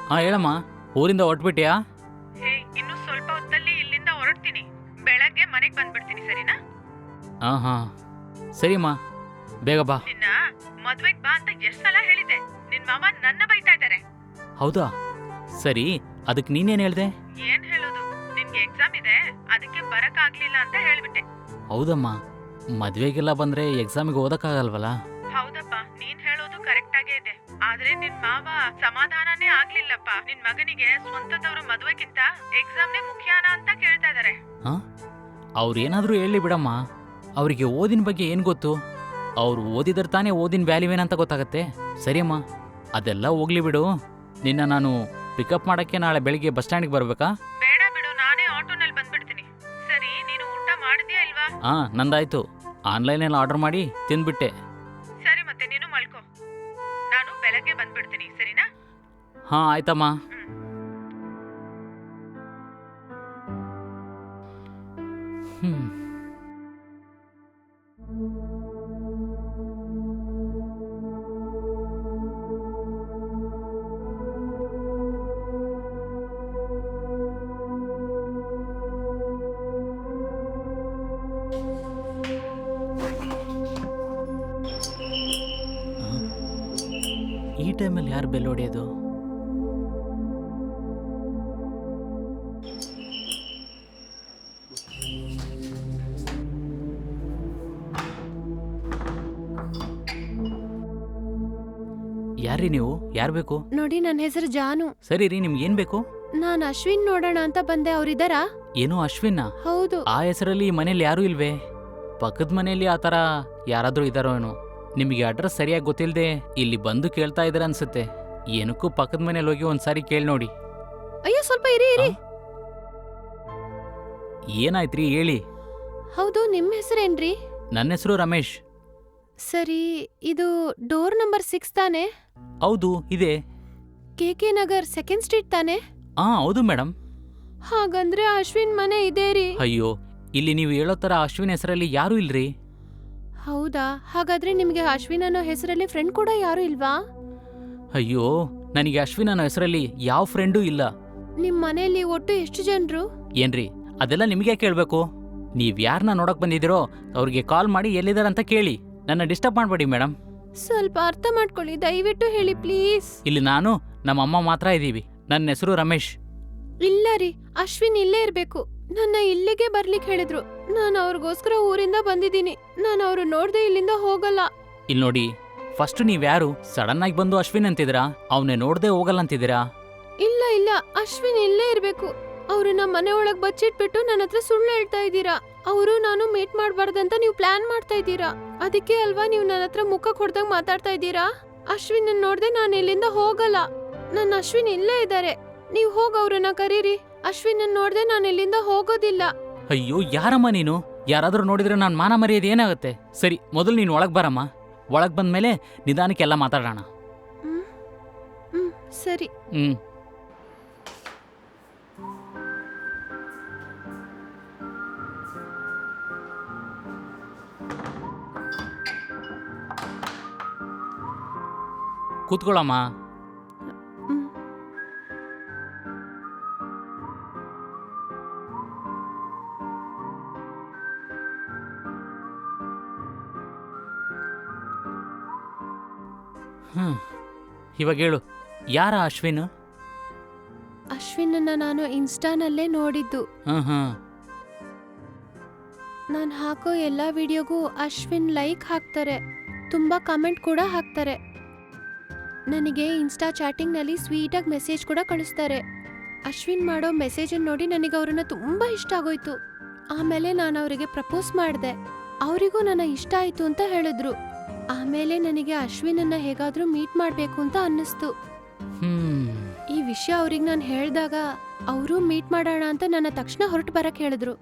ಹಾಂ ಹೇಳಮ್ಮ, ಊರಿಂದ ಹೊರಟ್ಬಿಟ್ಯಾ? ಹೇ, ಇನ್ನು ಸ್ವಲ್ಪ ಹೊತ್ತಲ್ಲಿ ಇಲ್ಲಿಂದ ಹೊರಡ್ತೀನಿ. ಬೆಳಗ್ಗೆ ಮನೆಗೆ ಬಂದ್ಬಿಡ್ತೀನಿ, ಸರಿನಾ? ಹಾಂ ಹಾಂ ಸರಿಮ್ಮ, ಬೇಗ ಬಾ. ನಿನ್ನ ಮದ್ವೆಗ್ ಬಾ ಅಂತ ಎಷ್ಟ್ ಸಲ ಹೇಳಿದೆ. ನಿನ್ ಮಾವ ನನ್ನ ಬೈತಾ ಇದ್ದಾರೆ. ಹೌದಾ? ಸರಿ, ಅದಕ್ಕೆ ನೀನೇನು ಹೇಳ್ದೆ? ಏನ್ ಹೇಳೋದು, ನಿನ್ಗೆ ಎಕ್ಸಾಮ್ ಇದೆ, ಅದಕ್ಕೆ ಬರಕ್ ಆಗ್ಲಿಲ್ಲ ಅಂತ ಹೇಳ್ಬಿಟ್ಟೆ. ಹೌದಮ್ಮ, ಮದುವೆಗೆಲ್ಲ ಬಂದರೆ ಎಕ್ಸಾಮಿಗೆ ಓದಕ್ಕಾಗಲ್ವಲ್ಲ. ಹೌದಪ್ಪ, ನೀನ್ ಹೇಳೋದು ಕರೆಕ್ಟ್ ಆಗೇ ಇದೆ. ಆದ್ರೆ ನಿನ್ ಮಾವ ಸಮಾಧಾನನೇ ಆಗ್ಲಿಲ್ಲಪ್ಪ. ನಿನ್ ಮಗನಿಗೆ ಸ್ವಂತದವ್ರ ಮದ್ವೆಗಿಂತ ಎಕ್ಸಾಮ್ನೇ ಮುಖ್ಯಾನ ಅಂತ ಕೇಳ್ತಾ ಇದಾರೆ. ಹಾಂ, ಅವ್ರೇನಾದರೂ ಹೇಳಿ ಬಿಡಮ್ಮ, ಅವರಿಗೆ ಓದಿನ ಬಗ್ಗೆ ಏನು ಗೊತ್ತು? ಅವ್ರು ಓದಿದ್ರೆ ತಾನೇ ಓದಿನ ವ್ಯಾಲ್ಯೂ ಏನಂತ ಗೊತ್ತಾಗತ್ತೆ. ಸರಿಯಮ್ಮ, ಅದೆಲ್ಲ ಹೋಗ್ಲಿ ಬಿಡು. ನಿನ್ನ ನಾನು ಪಿಕಪ್ ಮಾಡೋಕ್ಕೆ ನಾಳೆ ಬೆಳಿಗ್ಗೆ ಬಸ್ ಸ್ಟ್ಯಾಂಡ್ಗೆ ಬರಬೇಕಾ? ಬೇಡ ಬಿಡು, ನಾನೇ ಆಟೋನಲ್ಲಿ ಬಂದ್ಬಿಡ್ತೀನಿ. ಸರಿ, ನೀನು ಊಟ ಮಾಡಿದ್ಯಾ ಇಲ್ವಾ? ಹಾಂ, ನಂದಾಯ್ತು. ಆನ್ಲೈನಲ್ಲಿ ಆರ್ಡರ್ ಮಾಡಿ ತಿಂದ್ಬಿಟ್ಟೆ. ಸರಿ, ಮತ್ತೆ ನೀನು ಮಲ್ಕೋ. ನಾನು ಬೆಳಗ್ಗೆ ಬಂದ್ಬಿಡ್ತೀನಿ, ಸರಿನಾ? ಹಾಂ ಆಯ್ತಮ್ಮ. ಹ್ಞೂ ಈ ಟೈಮಲ್ಲಿ ಯಾರು ಬೆಲ್ ಹೊಡೆಯೋದು? ಯಾರ್ರೀ ನೀವು? ಯಾರು ಬೇಕು? ನೋಡಿ, ನನ್ನ ಹೆಸರು ಜಾನು. ಸರಿ ರೀ, ನಿಮ್ಗೆ ಏನು ಬೇಕು? ನಾನ್ ಅಶ್ವಿನ್ ನೋಡೋಣ ಅಂತ ಬಂದೆ. ಅವ್ರಿದಾರಾ? ಏನು ಅಶ್ವಿನ್ನ? ಹೌದು. ಆ ಹೆಸರಲ್ಲಿ ಈ ಮನೇಲಿ ಯಾರೂ ಇಲ್ವೇ? ಪಕ್ಕದ ಮನೆಯಲ್ಲಿ ಆ ಥರ ಯಾರಾದರೂ ಇದ್ದಾರೋ ಏನೋ. ನಿಮಗೆ ಅಡ್ರೆಸ್ ಸರಿಯಾಗಿ ಗೊತ್ತಿಲ್ಲದೆ ಇಲ್ಲಿ ಬಂದು ಕೇಳ್ತಾ ಇದ್ದಾರೆ ಅನ್ಸುತ್ತೆ. ಏನಕ್ಕೂ ಪಕ್ಕದ ಮನೇಲಿ ಹೋಗಿ ಒಂದ್ಸಾರಿ ಕೇಳಿ ನೋಡಿ. ಅಯ್ಯೋ, ಸ್ವಲ್ಪ ಇರಿ ಇರಿ. ಏನಾಯ್ತ್ರಿ ಹೇಳಿ? ಹೌದು, ನಿಮ್ಮ ಹೆಸರೇನ್ರಿ? ನನ್ನ ಹೆಸರು ರಮೇಶ್. ಸರಿ, ಇದು ಡೋರ್ ನಂಬರ್ 6 ತಾನೆ? ಹೌದು ಇದೆ. ಕೆ ನಗರ್ 2nd ಸ್ಟ್ರೀಟ್ ತಾನೆ? ಹೌದು ಮೇಡಮ್. ಹಾಗಂದ್ರೆ ಅಶ್ವಿನ್ ಮನೆ ಇದೆ ರೀ. ಅಯ್ಯೋ, ಇಲ್ಲಿ ನೀವು ಹೇಳೋ ಥರ ಅಶ್ವಿನ್ ಹೆಸರಲ್ಲಿ ಯಾರೂ ಇಲ್ರಿ. ಹೌದಾ? ಹಾಗಾದ್ರೆ ನಿಮ್ಗೆ ಅಶ್ವಿನ್ ಅನ್ನೋ ಹೆಸರಲ್ಲಿ ಫ್ರೆಂಡ್ ಕೂಡ ಯಾರು ಇಲ್ವಾ? ಅಯ್ಯೋ, ನನಗೆ ಅಶ್ವಿನ್ ಅನ್ನೋ ಹೆಸರಲ್ಲಿ ಯಾವ ಫ್ರೆಂಡೂ ಇಲ್ಲ. ನಿಮ್ ಮನೆಯಲ್ಲಿ ಒಟ್ಟು ಎಷ್ಟು ಜನರು? ಏನ್ರಿ, ಅದೆಲ್ಲ ನಿಮಗೆ ಕೇಳಬೇಕು. ನೀವು ಯಾರನ್ನ ನೋಡಕ್ ಬಂದಿದ್ದೀರೋ ಅವ್ರಿಗೆ ಕಾಲ್ ಮಾಡಿ ಎಲ್ಲಿದ್ದಾರಂತ ಕೇಳಿ. ನನ್ನ ಡಿಸ್ಟರ್ಬ್ ಮಾಡಬೇಡಿ ಮೇಡಮ್. ಸ್ವಲ್ಪ ಅರ್ಥ ಮಾಡ್ಕೊಳ್ಳಿ, ದಯವಿಟ್ಟು ಹೇಳಿ ಪ್ಲೀಸ್. ಇಲ್ಲಿ ನಾನು ನಮ್ಮ ಅಮ್ಮ ಮಾತ್ರ ಇದ್ದೀವಿ. ನನ್ನ ಹೆಸರು ರಮೇಶ್. ಇಲ್ಲ ರೀ, ಅಶ್ವಿನ್ ಇಲ್ಲೇ ಇರ್ಬೇಕು. ನನ್ನ ಇಲ್ಲಿಗೆ ಬರ್ಲಿಕ್ಕೆ ಹೇಳಿದ್ರು. ನಾನು ಅವ್ರಿಗೋಸ್ಕರ ಊರಿಂದ ಬಂದಿದ್ದೀನಿ. ನಾನು ಅವ್ರು ನೋಡ್ದೆ ಇಲ್ಲಿಂದ ಹೋಗಲ್ಲ. ಇಲ್ಲಿ ನೋಡಿ, ಫಸ್ಟ್ ನೀವ್ಯಾರು? ಸಡನ್ ಆಗಿ ಬಂದು ಅಶ್ವಿನ್ ಅಂತಿದ್ದೀರಾ, ಅವನೇ ನೋಡ್ದೆ ಹೋಗಲ್ಲ ಅಂತಿದ್ದೀರಾ? ಇಲ್ಲ ಇಲ್ಲ, ಅಶ್ವಿನ್ ಇಲ್ಲೇ ಇರ್ಬೇಕು. ಅವ್ರು ನಮ್ಮ ಮನೆ ಒಳಗ್ ಬಚ್ಚಿಟ್ಬಿಟ್ಟು ನನ್ನ ಹತ್ರ ಸುಳ್ಳು ಹೇಳ್ತಾ ಇದ್ದೀರಾ. ಅವರು ನಾನು ಮೀಟ್ ಮಾಡ್ಬಾರ್ದಂತ ನೀವು ಪ್ಲಾನ್ ಮಾಡ್ತಾ ಇದ್ದೀರಾ. ಅದಕ್ಕೆ ಅಲ್ವಾ ನೀವು ನನ್ನ ಹತ್ರ ಮುಖ ಕೊಡ್ದಂಗ್ ಮಾತಾಡ್ತಾ ಇದ್ದೀರಾ? ಅಶ್ವಿನ್ ನೋಡ್ದೆ ನಾನು ಇಲ್ಲಿಂದ ಹೋಗಲ್ಲ. ನನ್ನ ಅಶ್ವಿನ್ ಇಲ್ಲೇ ಇದ್ದಾರೆ. ನೀವು ಹೋಗ ಅವ್ರನ್ನ ಕರೀರಿ. ಅಶ್ವಿನ್ ನೋಡ್ದೆ ನಾನು ಇಲ್ಲಿಂದ ಹೋಗೋದಿಲ್ಲ. ಅಯ್ಯೋ, ಯಾರಮ್ಮ ನೀನು? ಯಾರಾದ್ರೂ ನೋಡಿದ್ರೆ ನಾನು ಮಾನ ಮರ್ಯಾದೆ ಏನಾಗುತ್ತೆ? ಸರಿ, ಮೊದಲು ನೀನು ಒಳಗ್ ಬರಮ್ಮ. ಒಳಗ್ ಬಂದ್ಮೇಲೆ ನಿಧಾನಕ್ಕೆ ಎಲ್ಲ ಮಾತಾಡೋಣ. ಸರಿ. ಕೂತ್ಕೊಳ್ಳಮ್ಮ. ಇವಾಗ ಹೇಳು, ಯಾರ ಅಶ್ವಿನ್? ಅಶ್ವಿನನ್ನ ನಾನು ಇನ್ಸ್ಟಾನಲ್ಲೇ ನೋಡಿದ್ದು. ನಾನು ಹಾಕೋ ಎಲ್ಲ ವಿಡಿಯೋಗೂ ಅಶ್ವಿನ್ ಲೈಕ್ ಹಾಕ್ತಾರೆ, ತುಂಬಾ ಕಮೆಂಟ್ ಕೂಡ ಹಾಕ್ತಾರೆ. ನನಗೆ ಇನ್ಸ್ಟಾ ಚಾಟಿಂಗ್ನಲ್ಲಿ ಸ್ವೀಟಾಗಿ ಮೆಸೇಜ್ ಕೂಡ ಕಳಿಸ್ತಾರೆ. ಅಶ್ವಿನ್ ಮಾಡೋ ಮೆಸೇಜನ್ನು ನೋಡಿ ನನಗೆ ಅವ್ರನ್ನ ತುಂಬಾ ಇಷ್ಟ ಆಗೋಯ್ತು. ಆಮೇಲೆ ನಾನು ಅವರಿಗೆ ಪ್ರಪೋಸ್ ಮಾಡಿದೆ. ಅವರಿಗೂ ನನ್ನ ಇಷ್ಟ ಆಯ್ತು ಅಂತ ಹೇಳಿದ್ರು. ಆಮೇಲೆ ನನಗೆ ಅಶ್ವಿನನ್ನ ಹೇಗಾದ್ರೂ ಮೀಟ್ ಮಾಡ್ಬೇಕು ಅಂತ ಅನ್ನಿಸ್ತು. ಈ ವಿಷಯ ಅವ್ರಿಗೆ ನಾನು ಹೇಳಿದಾಗ ಅವರು ಮೀಟ್ ಮಾಡೋಣ ಅಂತ ನನ್ನ ತಕ್ಷಣ ಹೊರಟು ಬರಕ್ ಹೇಳಿದ್ರು.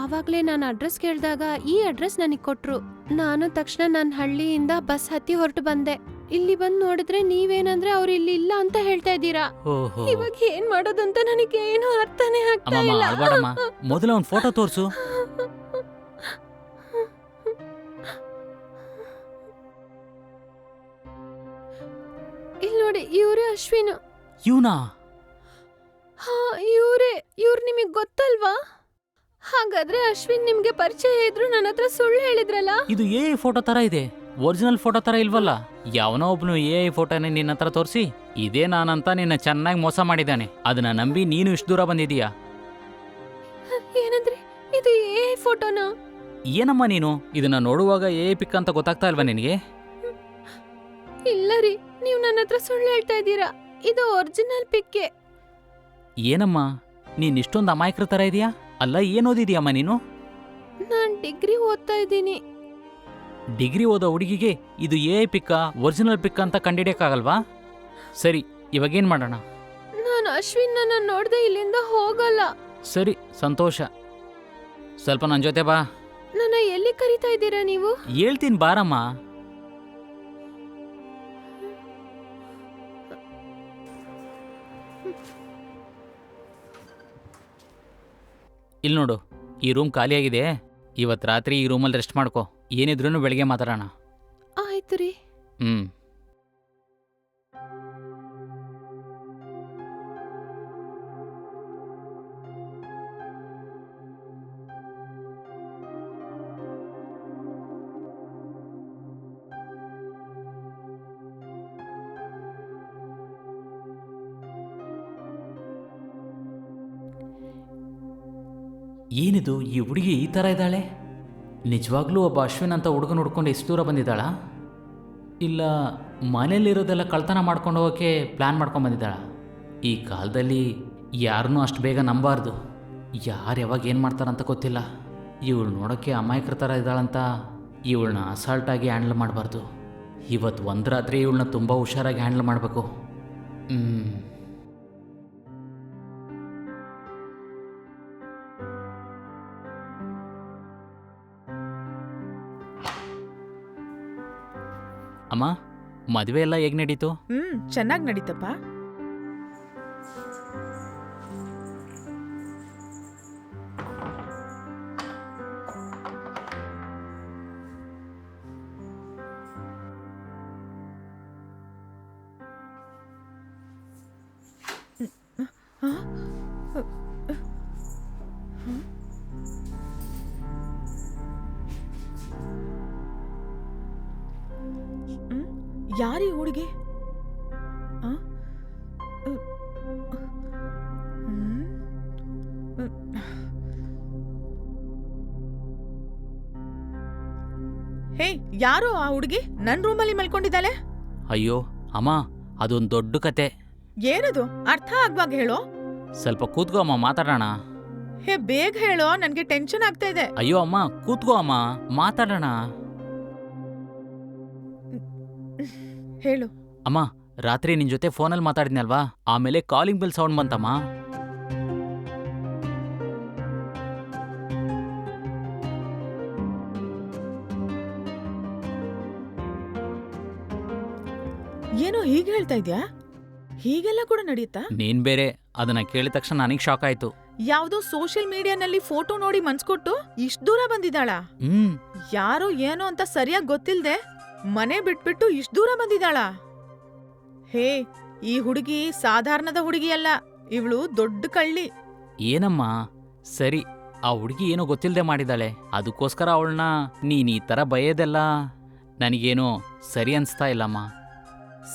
ಆವಾಗ್ಲೇ ನಾನು ಅಡ್ರೆಸ್ ಕೇಳಿದಾಗ ಈ ಅಡ್ರೆಸ್ ನನಗೆ ಕೊಟ್ರು. ನಾನು ತಕ್ಷಣ ನನ್ನ ಹಳ್ಳಿಯಿಂದ ಬಸ್ ಹತ್ತಿ ಹೊರಟು ಬಂದೆ. ಇಲ್ಲಿ ಬಂದ್ ನೋಡಿದ್ರೆ ನೀವೇನಂದ್ರೆ ಅವ್ರು ಇಲ್ಲಿ ಇಲ್ಲ ಅಂತ ಹೇಳ್ತಾ ಇದ್ದೀರಾ. ಇವಾಗ ಏನ್ ಮಾಡೋದಂತ ನನಗೆ ಏನು ಅರ್ಥನೇ ಆಗ್ತಾ ಇಲ್ಲ. ಮೊದಲು ಒಂದು ಫೋಟೋ ತೋರ್ಸು. ಇಲ್ಲಿ ನೋಡಿ, ಇವರೇ ಅಶ್ವಿನ್. ಇವನಾ? ಹಾ, ಇವ್ರು ನಿಮಗೆ ಗೊತ್ತಲ್ವಾ? ಹಾಗಾದ್ರೆ ಅಶ್ವಿನ್ ನಿಮ್ಗೆ ಪರಿಚಯ ಇದ್ರು ನನ್ನ ಹತ್ರ ಸುಳ್ಳು ಹೇಳಿದ್ರಲ್ಲ? ಇದು AI ಫೋಟೋ ತರ ಇದೆ, ಒರಿಜಿನಲ್ ಫೋಟೋ ತರ ಇಲ್ವಲ್ಲ. ಯಾವನೋ ಒಬ್ನು AI ಫೋಟೋನೇ ನಿನ್ನ ಹತ್ರ ತೋರಿಸಿ ಇದೇ ನಾನಂತ ನಿನ್ನ ಚೆನ್ನಾಗಿ ಮೋಸ ಮಾಡಿದ್ದಾನೆ. ಅದನ್ನ ನಂಬಿ ನೀನು ಇಷ್ಟು ದೂರ ಬಂದಿದೀಯಾ. ಏನಂದ್ರೆ ಇದು AI ಫೋಟೋನಾ? ಏನಮ್ಮ ನೀನು ಇದನ್ನ ನೋಡುವಾಗ AI ಪಿಕ್ ಅಂತ ಗೊತ್ತಾಗ್ತಾ ಇಲ್ವಾ ನಿನಗೆ? ಇಲ್ಲ ರೀ, ನೀವು ನನ್ನ ಹತ್ರ ಸುಳ್ಳು ಹೇಳ್ತಾ ಇದ್ದೀರಾ. ಇದು ಒರಿಜಿನಲ್ ಪಿಕ್ಕೆ. ಏನಮ್ಮ ನೀನ್ ಇಷ್ಟೊಂದು ಅಮಾಯಕರ ತರ ಇದೆಯಾ? ಅಲ್ಲ, ಏನ್ ಓದಿದ್ಯಮ್ಮ ನೀನು? ನಾನ್ ಡಿಗ್ರಿ ಓದ್ತಾ ಇದ್ದೀನಿ. ಡಿಗ್ರಿ ಓದೋ ಹುಡುಗಿಗೆ ಇದು AI ಪಿಕ್ಕಾ ಒರಿಜಿನಲ್ ಪಿಕ್ ಅಂತ ಕಂಡಿಡಿಯಕ್ಕಾಗಲ್ವಾ? ಸರಿ, ಇವಾಗೇನ್ ಮಾಡೋಣ? ನಾನು ಅಶ್ವಿನ್ ನನ್ನ ನೋಡ್ದೆ ಇಲ್ಲಿಂದ ಹೋಗಲ್ಲ. ಸರಿ, ಸಂತೋಷ. ಸ್ವಲ್ಪ ನನ್ನ ಜೊತೆ ಬಾ. ನನ್ನ ಎಲ್ಲಿ ಕರೀತಾ ಇದ್ದೀರಾ ನೀವು? ಹೇಳ್ತೀನಿ ಬಾರಮ್ಮ. ಇಲ್ಲಿ ನೋಡು, ಈ ರೂಮ್ ಖಾಲಿಯಾಗಿದೆ. ಇವತ್ತು ರಾತ್ರಿ ಈ ರೂಮಲ್ಲಿ ರೆಸ್ಟ್ ಮಾಡ್ಕೋ. ಏನಿದ್ರೂ ಬೆಳಿಗ್ಗೆ ಮಾತಾಡೋಣ. ಆಯ್ತು ರೀ. ಹ್ಮ್. ಏನಿದು, ಈ ಹುಡುಗಿ ಈ ಥರ ಇದ್ದಾಳೆ? ನಿಜವಾಗ್ಲೂ ಒಬ್ಬ ಅಶ್ವಿನ್ ಅಂತ ಹುಡುಗನ ಹುಡ್ಕೊಂಡು ಎಷ್ಟು ದೂರ ಬಂದಿದ್ದಾಳ? ಇಲ್ಲ ಮನೇಲಿರೋದೆಲ್ಲ ಕಳ್ತನ ಮಾಡ್ಕೊಂಡು ಹೋಗೋಕ್ಕೆ ಪ್ಲ್ಯಾನ್ ಮಾಡ್ಕೊಂಡು ಬಂದಿದ್ದಾಳ? ಈ ಕಾಲದಲ್ಲಿ ಯಾರನ್ನೂ ಅಷ್ಟು ಬೇಗ ನಂಬಾರ್ದು. ಯಾರು ಯಾವಾಗ ಏನು ಮಾಡ್ತಾರಂತ ಗೊತ್ತಿಲ್ಲ. ಇವಳು ನೋಡೋಕ್ಕೆ ಅಮಾಯಕರ ಥರ ಇದ್ದಾಳಂತ ಇವಳನ್ನ ಅಸಾಲ್ಟಾಗಿ ಹ್ಯಾಂಡಲ್ ಮಾಡಬಾರ್ದು. ಇವತ್ತು ಒಂದು ರಾತ್ರಿ ಇವಳನ್ನ ತುಂಬ ಹುಷಾರಾಗಿ ಹ್ಯಾಂಡಲ್ ಮಾಡಬೇಕು. ಅಮ್ಮ, ಮದುವೆ ಎಲ್ಲ ಹೇಗೆ ನಡೀತು? ಚೆನ್ನಾಗಿ ನಡೀತಪ್ಪ. ಯಾರೀ ಹುಡುಗಿ? ಹೇ, ಯಾರು ಆ ಹುಡುಗಿ? ನನ್ ರೂಮಲ್ಲಿ ಮಲ್ಕೊಂಡಿದ್ದಾಳೆ. ಅಯ್ಯೋ ಅಮ್ಮ, ಅದೊಂದು ದೊಡ್ಡ ಕತೆ. ಏನದು? ಅರ್ಥ ಆಗ್ವಾಗ ಹೇಳೋ. ಸ್ವಲ್ಪ ಕೂತ್ಕೋ ಅಮ್ಮ, ಮಾತಾಡೋಣ. ಹೇ, ಬೇಗ ಹೇಳೋ, ನನ್ಗೆ ಟೆನ್ಷನ್ ಆಗ್ತಾ ಇದೆ. ಅಯ್ಯೋ ಅಮ್ಮ, ಕೂತ್ಕೋ ಅಮ್ಮ, ಮಾತಾಡೋಣ. ಹೇಳು. ಅಮ್ಮ, ರಾತ್ರಿ ನಿನ್ ಜೊತೆ ಫೋನಲ್ಲಿ ಮಾತಾಡಿದ್ನಲ್ವಾ, ಆಮೇಲೆ ಕಾಲಿಂಗ್ ಬೆಲ್ ಸೌಂಡ್ ಬಂತಮ್ಮ. ಏನೋ ಹೀಗೆ ಹೇಳ್ತಾ ಇದ್ಯಾ? ಹೀಗೆಲ್ಲ ಕೂಡ ನಡೆಯುತ್ತಾ? ನೀನ್ ಬೇರೆ, ಅದನ್ನ ಕೇಳಿದ ತಕ್ಷಣ ನನಗ್ ಶಾಕ್ ಆಯ್ತು. ಯಾವ್ದೋ ಸೋಷಿಯಲ್ ಮೀಡಿಯಾನಲ್ಲಿ ಫೋಟೋ ನೋಡಿ ಮನ್ಸ್ಕೊಟ್ಟು ಇಷ್ಟ್ ದೂರ ಬಂದಿದ್ದಾಳ? ಯಾರೋ ಏನೋ ಅಂತ ಸರಿಯಾಗಿ ಗೊತ್ತಿಲ್ದೆ ಮನೆ ಬಿಟ್ಬಿಟ್ಟು ಇಷ್ಟ್ ದೂರ ಬಂದಿದ್ದಾಳ? ಹೇ, ಈ ಹುಡುಗಿ ಸಾಧಾರಣದ ಹುಡುಗಿ ಅಲ್ಲ, ಇವಳು ದೊಡ್ಡ ಕಳ್ಳಿ. ಏನಮ್ಮ, ಸರಿ, ಆ ಹುಡುಗಿ ಏನೋ ಗೊತ್ತಿಲ್ದೆ ಮಾಡಿದಾಳೆ, ಅದಕ್ಕೋಸ್ಕರ ಅವಳನ್ನ ನೀನ್ ಈ ತರ ಬೈಯೋದೆಲ್ಲ ನನಗೇನೋ ಸರಿ ಅನ್ಸ್ತಾ ಇಲ್ಲಮ್ಮ.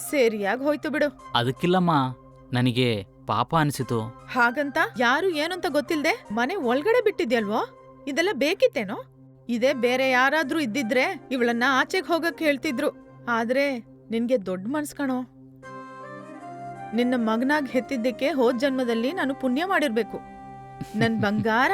ಸರಿಯಾಗಿ ಹೋಯ್ತು ಬಿಡು. ಅದಕ್ಕಿಲ್ಲಮ್ಮ, ನನಗೆ ಪಾಪ ಅನಿಸಿತು. ಹಾಗಂತ ಯಾರು ಏನಂತ ಗೊತ್ತಿಲ್ದೆ ಮನೆ ಒಳಗಡೆ ಬಿಟ್ಟಿದ್ಯಲ್ವೋ? ಇದೆಲ್ಲ ಬೇಕಿತ್ತೇನೋ? ಇದೇ ಬೇರೆ ಯಾರಾದ್ರೂ ಇದ್ದಿದ್ರೆ ಇವಳನ್ನ ಆಚೆಗೆ ಹೋಗಕ್ ಹೇಳ್ತಿದ್ರು. ಆದ್ರೆ ನಿನ್ಗೆ ದೊಡ್ಡ ಮನ್ಸ್ ಕಣೋ. ನಿನ್ನ ಮಗನಾಗ್ ಹೆತ್ತಿದ್ದಕ್ಕೆ ಹೋದ್ ಜನ್ಮದಲ್ಲಿ ನಾನು ಪುಣ್ಯ ಮಾಡಿರ್ಬೇಕು. ನನ್ ಬಂಗಾರ.